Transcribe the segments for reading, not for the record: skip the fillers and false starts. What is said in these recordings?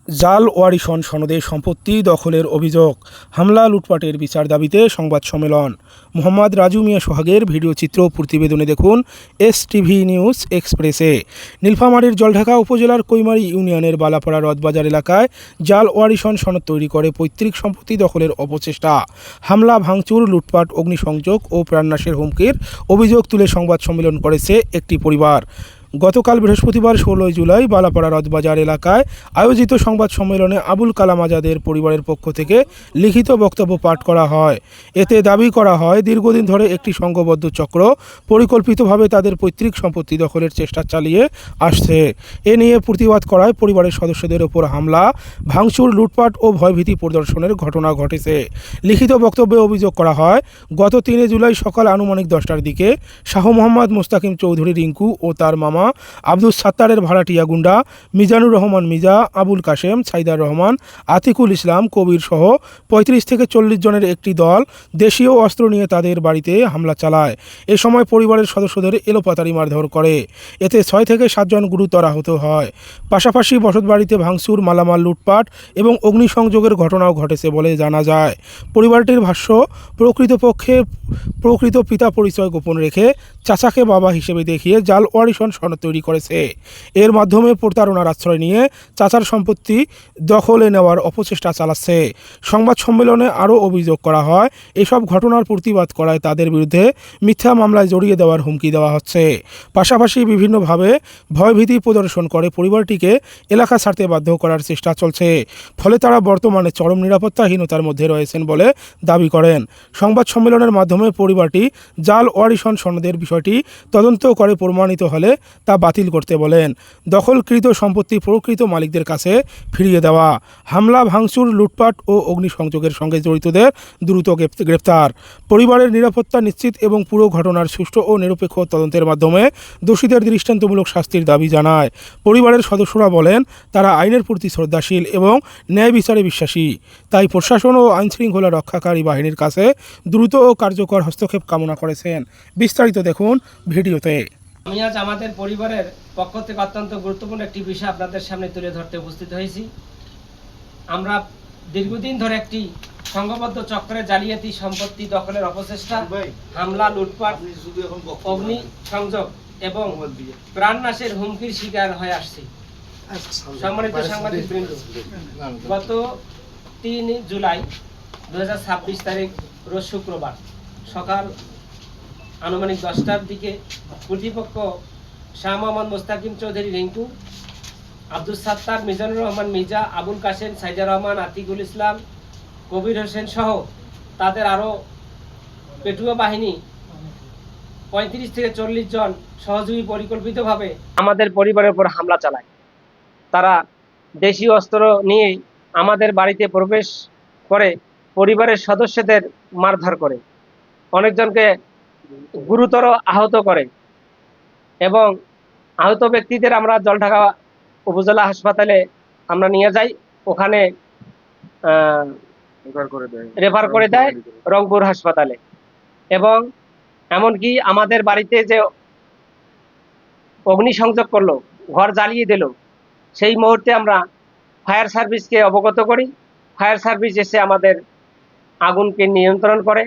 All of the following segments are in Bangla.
জাল ওয়ারিশন সনদে সম্পত্তি দখলের অভিযোগ, হামলা লুটপাটের বিচার দাবিতে সংবাদ সম্মেলন। মোহাম্মদ রাজু মিয়া সোহাগের ভিডিও চিত্র প্রতিবেদনে দেখুন STV নিউজ এক্সপ্রেসে। নীলফামারীর জলঢাকা উপজেলার কৈমারী ইউনিয়নের বালাপাড়া রথবাজার এলাকায় জাল ওয়ারিশন সনদ তৈরি করে পৈতৃক সম্পত্তি দখলের অপচেষ্টা, হামলা ভাঙচুর, লুটপাট, অগ্নিসংযোগ ও প্রাণনাশের হুমকির অভিযোগ তুলে সংবাদ সম্মেলন করেছে একটি পরিবার। গতকাল বৃহস্পতিবার 16 জুলাই বালাপাড়া রথবাজার এলাকায় আয়োজিত সংবাদ সম্মেলনে আবুল কালাম আজাদের পরিবারের পক্ষ থেকে লিখিত বক্তব্য পাঠ করা হয়। এতে দাবি করা হয়, দীর্ঘদিন ধরে একটি সংঘবদ্ধ চক্র পরিকল্পিতভাবে তাদের পৈতৃক সম্পত্তি দখলের চেষ্টা চালিয়ে আসছে। এ নিয়ে প্রতিবাদ করায় পরিবারের সদস্যদের ওপর হামলা, ভাঙচুর, লুটপাট ও ভয়ভীতি প্রদর্শনের ঘটনা ঘটেছে। লিখিত বক্তব্যে অভিযোগ করা হয়, গত 3 জুলাই সকাল আনুমানিক 10টার দিকে শাহ মোহাম্মদ মোস্তাকিম চৌধুরী রিঙ্কু ও তার মামা আব্দুস সাত্তারের ভাড়াটিয়া গুন্ডা মিজানুর রহমান মিজা, আবুল কাশেম, সাইদার রহমান, আতিকুল ইসলাম, কবির সহ 35 থেকে 40 জনের একটি দল দেশীয় অস্ত্র নিয়ে তাদের বাড়িতে হামলা চালায়। এ সময় পরিবারের সদস্যদের এলোপাতাড়ি মারধর করে। এতে 6 থেকে 7 জন গুরুতর আহত হয়। পাশাপাশি বসতবাড়িতে ভাঙচুর, মালামাল লুটপাট এবং অগ্নিসংযোগের ঘটনাও ঘটেছে বলে জানা যায়। পরিবারটির ভাষ্য, প্রকৃত পিতা পরিচয় গোপন রেখে চাচাকে বাবা হিসেবে দেখিয়ে জাল ওয়ারিশন সনদ তৈরি করেছে। এর মাধ্যমে প্রতারণার আশ্রয় নিয়ে চাচার সম্পত্তি দখলে নেওয়ার অপচেষ্টা চালাচ্ছে। সংবাদ সম্মেলনে আরও অভিযোগ করা হয়, এসব ঘটনার প্রতিবাদ করায় তাদের বিরুদ্ধে মিথ্যা মামলায় জড়িয়ে দেওয়ার হুমকি দেওয়া হচ্ছে। পাশাপাশি বিভিন্নভাবে ভয়ভীতি প্রদর্শন করে পরিবারটিকে এলাকা ছাড়তে বাধ্য করার চেষ্টা চলছে। ফলে তারা বর্তমানে চরম নিরাপত্তাহীনতার মধ্যে রয়েছেন বলে দাবি করেন। সংবাদ সম্মেলনের মাধ্যমে পরিবারটি জাল ওয়ারিশন সনদের বিষয়টি তদন্ত করে প্রমাণিত হলে তা বাতিল করতে বলেন। দখলকৃত সম্পত্তি প্রকৃত মালিকদের কাছে ফিরিয়ে দেওয়া, হামলা, ভাঙচুর, লুটপাট ও অগ্নিসংযোগের সঙ্গে জড়িতদের দ্রুত গ্রেপ্তার, পরিবারের নিরাপত্তা নিশ্চিত এবং পুরো ঘটনার সুষ্ঠু ও নিরপেক্ষ তদন্তের মাধ্যমে দোষীদের দৃষ্টান্তমূলক শাস্তির দাবি জানায়। পরিবারের সদস্যরা বলেন, তারা আইনের প্রতি শ্রদ্ধাশীল এবং ন্যায় বিচারে বিশ্বাসী। তাই প্রশাসন ও আইনশৃঙ্খলা রক্ষাকারী বাহিনীর কাছে দ্রুত ও কার্যকর হস্তক্ষেপ কামনা করেছেন। বিস্তারিত দেখুন ভিডিওতে। আমি আজ আমাদের পরিবারের পক্ষ থেকে অত্যন্ত গুরুত্বপূর্ণ একটি বিষয় আপনাদের সামনে তুলে ধরতে উপস্থিত হয়েছি। আমরা দীর্ঘদিন ধরে একটি সংঘবদ্ধ চক্রের জালিয়াতি সম্পত্তি দখলের অপচেষ্টা, হামলা, লুটপাট, অগ্নি সংযোগ এবং প্রাণনাশের হুমকির শিকার হয়ে আসছি। সম্মানিত সাংবাদিকবৃন্দ, গত 3 জুলাই 2026 তারিখ রোজ শুক্রবার সকাল আনুমানিক 10টার দিকে কর্তৃপক্ষ শাহ মোহাম্মদ মোস্তাকিম চৌধুরী রিঙ্কু, আব্দুস সাত্তার, মিজানুর রহমান মিজা, আবুল কাশেম, সাইদার রহমান, আতিকুল ইসলাম, কবির হোসেন সহ তাদের আরও পেটুয়া বাহিনী 35 থেকে 40 জন সহযোগী পরিকল্পিতভাবে আমাদের পরিবারের উপর হামলা চালায়। তারা দেশীয় অস্ত্র নিয়ে আমাদের বাড়িতে প্রবেশ করে পরিবারের সদস্যদের মারধর করে, অনেকজনকে গুরুতর আহত করে এবং আহত ব্যক্তিদের আমরা জলঢাকা উপজেলা হাসপাতালে আমরা নিয়ে যাই। ওখানে রেফার করে দেয় রংপুর হাসপাতালে। এবং এমনকি আমাদের বাড়িতে যে অগ্নিসংযোগ করলো, ঘর জ্বালিয়ে দিল, সেই মুহূর্তে আমরা ফায়ার সার্ভিসকে অবগত করি। ফায়ার সার্ভিস এসে আমাদের আগুনকে নিয়ন্ত্রণ করে।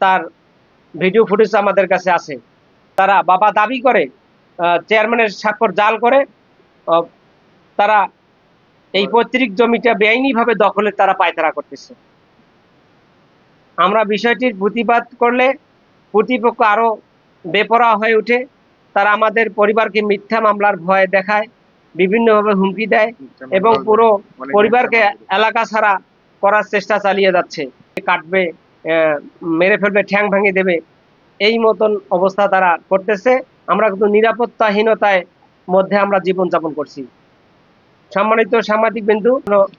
তার ভিডিও ফুটেজ আমাদের কাছে আছে। তারা বাবা দাবি করে চেয়ারম্যানের স্বাক্ষর জাল করে তারা এই পৈতৃক জমিটা বেআইনিভাবে দখলে তারা পায়তারা করতেছে। আমরা বিষয়টির প্রতিবাদ করলে কর্তৃপক্ষ আরো বেপরোয়া হয়ে ওঠে। তারা আমাদের পরিবারকে মিথ্যা মামলার ভয় দেখায়, বিভিন্নভাবে হুমকি দেয় এবং পুরো পরিবারকে এলাকা ছাড়া করার চেষ্টা চালিয়ে যাচ্ছে। কাটবে, মেরে ফেলবে, ঠ্যাং ভেঙে দেবে, এই মতন অবস্থা তারা করতেছে। আমরা কিন্তু নিরাপত্তাহীনতায় মধ্যে আমরা জীবনযাপন করছি। সম্মানিত সাংবাদিকবৃন্দ,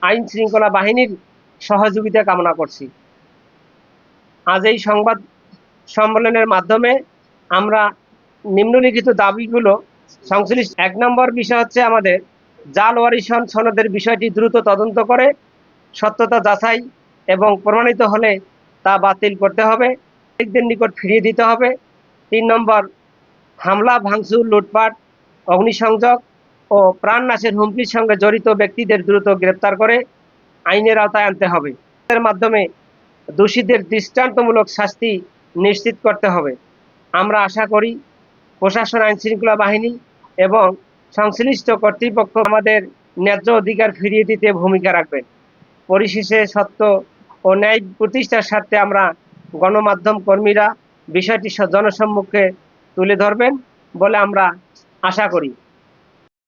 আইন শৃঙ্খলা বাহিনীর সহযোগিতা কামনা করছি। আজ এই সংবাদ সম্মেলনের মাধ্যমে আমরা নিম্নলিখিত দাবিগুলো সংশ্লিষ্ট 1 নম্বর বিষয় হচ্ছে, আমাদের জাল ওয়ারিশন সনদের বিষয়টি দ্রুত তদন্ত করে সত্যতা যাচাই এবং প্রমাণিত হলে তা বাতিল করতে হবে, মালিকদের নিকট ফিরিয়ে দিতে হবে। 3 নম্বর, হামলা, ভাঙচুর, লুটপাট, অগ্নিসংযোগ ও প্রাণনাশের হুমকির সঙ্গে জড়িত ব্যক্তিদের দ্রুত গ্রেপ্তার করে আইনের আওতায় আনতে হবে। এর মাধ্যমে দোষীদের দৃষ্টান্তমূলক শাস্তি নিশ্চিত করতে হবে। আমরা আশা করি প্রশাসন, আইনশৃঙ্খলা বাহিনী এবং সংশ্লিষ্ট কর্তৃপক্ষ আমাদের ন্যায্য অধিকার ফিরিয়ে দিতে ভূমিকা রাখবেন। পরিশেষে সত্য ও ন্যায় প্রতিষ্ঠার স্বার্থে আমরা গণমাধ্যম কর্মীরা বিষয়টি জনসম্মুখে তুলে ধরবেন বলে আমরা আশা করি।